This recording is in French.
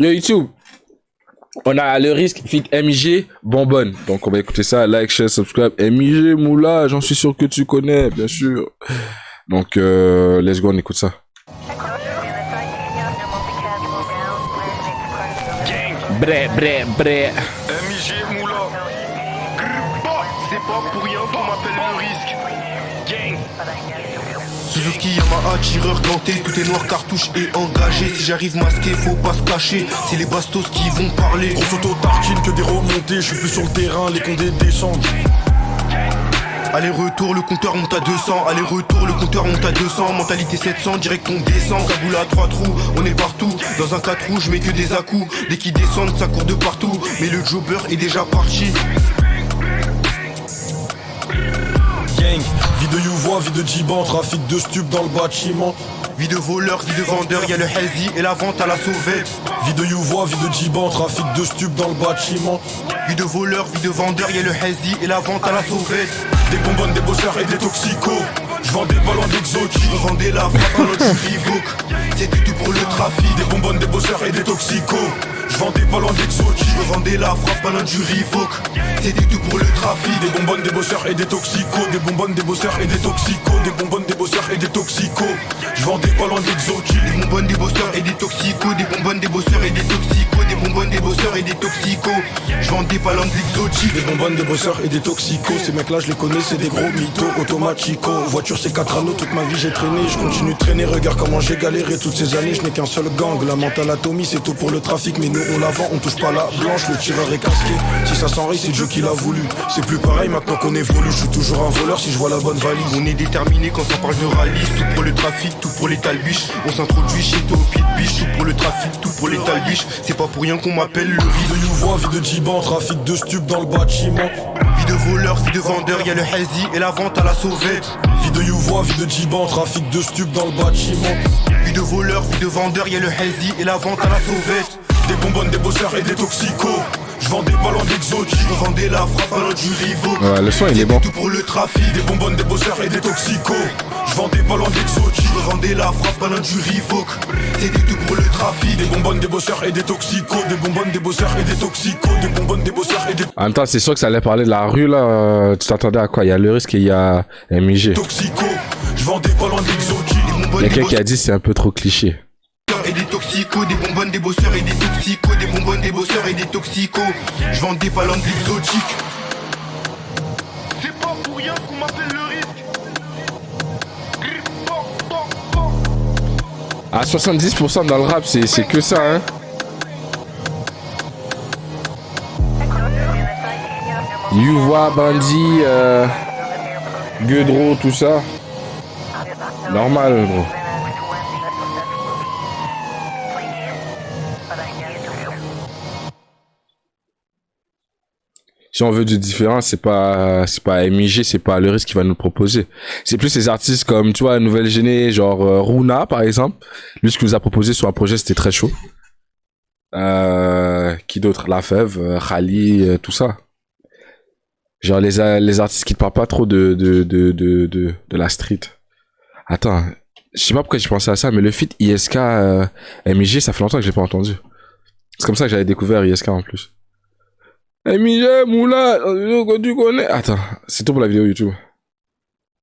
Le YouTube. On a le risque fit MIG Bonbonne. Donc on va écouter ça, like, share, subscribe. MIG Moula, j'en suis sûr que tu connais, bien sûr. Donc let's go, on écoute ça. Bré, bré, bré. MIG Moula. C'est pas pour rien qu'on m'appelle le risque. Gang. Suzuki Yamaha, tireur ganté, tout est noir, cartouche et engagé. Si j'arrive masqué, faut pas se cacher, c'est les bastos qui vont parler. On s'auto-tartine que des remontées, je suis plus sur le terrain, les condés descendent. Aller-retour, le compteur monte à 200. Aller-retour, le compteur monte à 200. Mentalité 700, direct on descend. Cagoule à 3 trous, on est partout. Dans un 4 roues, je mets que des à-coups. Dès qu'ils descendent, ça court de partout. Mais le jobber est déjà parti. Gang, vie de Youvois, vie de Djiban, trafic de stup dans le bâtiment. Vie de voleur, vie de vendeur, y'a le hazy et la vente à la sauvette. Vie de Youvois, vie de Djiban, trafic de stup dans le bâtiment. Vie de voleur, vie de vendeur, y'a le hazy et la vente à la sauvette. Des bonbonnes, des bosseurs et des toxicos. Je vends des ballons d'exotiques. Je revendais la frappe à l'autre du Revoke. C'est tout pour le trafic. Des bonbonnes, des bosseurs et des toxicos. Je vends des ballons d'exotiques. Je revendais la frappe à l'autre du Revoke. C'est tout pour le trafic. Des bonbonnes, des bosseurs et des toxicos. Des bonbonnes, des bosseurs et des toxicos. Des bonbonnes, des bosseurs et des toxicos. Je vends des ballons d'exotiques. Des bonbonnes, des bosseurs et des toxicos. Des bonbonnes, des bosseurs et des toxicos. Des bonbonnes, des bosseurs et des toxicos. Je vends des ballons exotiques. Des bonbonnes, des bosseurs et des toxicos. Ces mecs là je les connais, c'est des gros mythos. Automatico, voiture c'est 4 anneaux. Toute ma vie j'ai traîné, je continue de traîner. Regarde comment j'ai galéré toutes ces années. Je n'ai qu'un seul gang, la mentale atomie c'est tout pour le trafic. Mais nous on la vend, on touche pas la blanche. Le tireur est casqué, si ça s'enraye c'est Dieu qui l'a voulu. C'est plus pareil maintenant qu'on évolue. Je suis toujours un voleur si je vois la bonne valise. On est déterminé quand ça parle de rallye. Tout pour le trafic, tout pour les talbiches. On s'introduit chez toi au pied de biche. Tout pour le trafic, tout pour les talbiches. C'est pas pour rien qu'on m'appelle le Vie risque. de Youvois, vie de Djiban, trafic de stup dans le bâtiment. Vie de voleur, vie de vendeur, y'a le hazy et la vente à la sauvette. Vie de Youvois, vie de Djiban, trafic de stup dans le bâtiment. Vie de voleur, vie de vendeur, y'a le hazy et la vente à la sauvette. Des bonbonnes, des bosseurs et des toxicos. Je vends des ballons d'exotiques. Je revendais la frappe à l'autre du Revoke. Ouais, le son il est bon. Tout pour le trafic. Des bonbonnes, des bosseurs et des toxicos. Je vends des ballons d'exotiques. Je revendais la frappe à l'autre du Revoke. C'était tout pour le trafic. Des bonbonnes, des bosseurs et des toxicos. Des bonbonnes, des bosseurs et des toxicos. Des bonbonnes, des bosseurs et des En même temps, c'est sûr que ça allait parler de la rue là. Tu t'attendais à quoi? Il y a le risque et il y a MIG. toxicos. Je vends des ballons d'exotiques. Des bonbonnes, Il y a des quelqu'un qui a dit c'est un peu trop cliché. bosseurs et des toxicos. Des bonbonnes, des bosseurs et des toxicos. Des bonbonnes, des bosseurs et des toxicos. Je vends des ballons exotiques. C'est pas pour rien qu'on m'appelle le risque. À 70% dans le rap, c'est que ça, hein. Youvois, Bandit, Guedro, tout ça. Normal, gros. Si on veut du différent, c'est pas MIG, c'est pas le risque qui va nous le proposer. C'est plus les artistes comme, tu vois, Nouvelle Géné, genre Runa, par exemple. Lui, ce qu'il nous a proposé sur un projet, c'était très chaud. Qui d'autre? La Fève, Khali, tout ça. Genre les artistes qui ne parlent pas trop de la street. Attends, je sais pas pourquoi j'ai pensé à ça, mais le feat ISK MIG, ça fait longtemps que je l'ai pas entendu. C'est comme ça que j'avais découvert ISK en plus. MIG, Moula, tu connais. Attends, c'est tout pour la vidéo YouTube.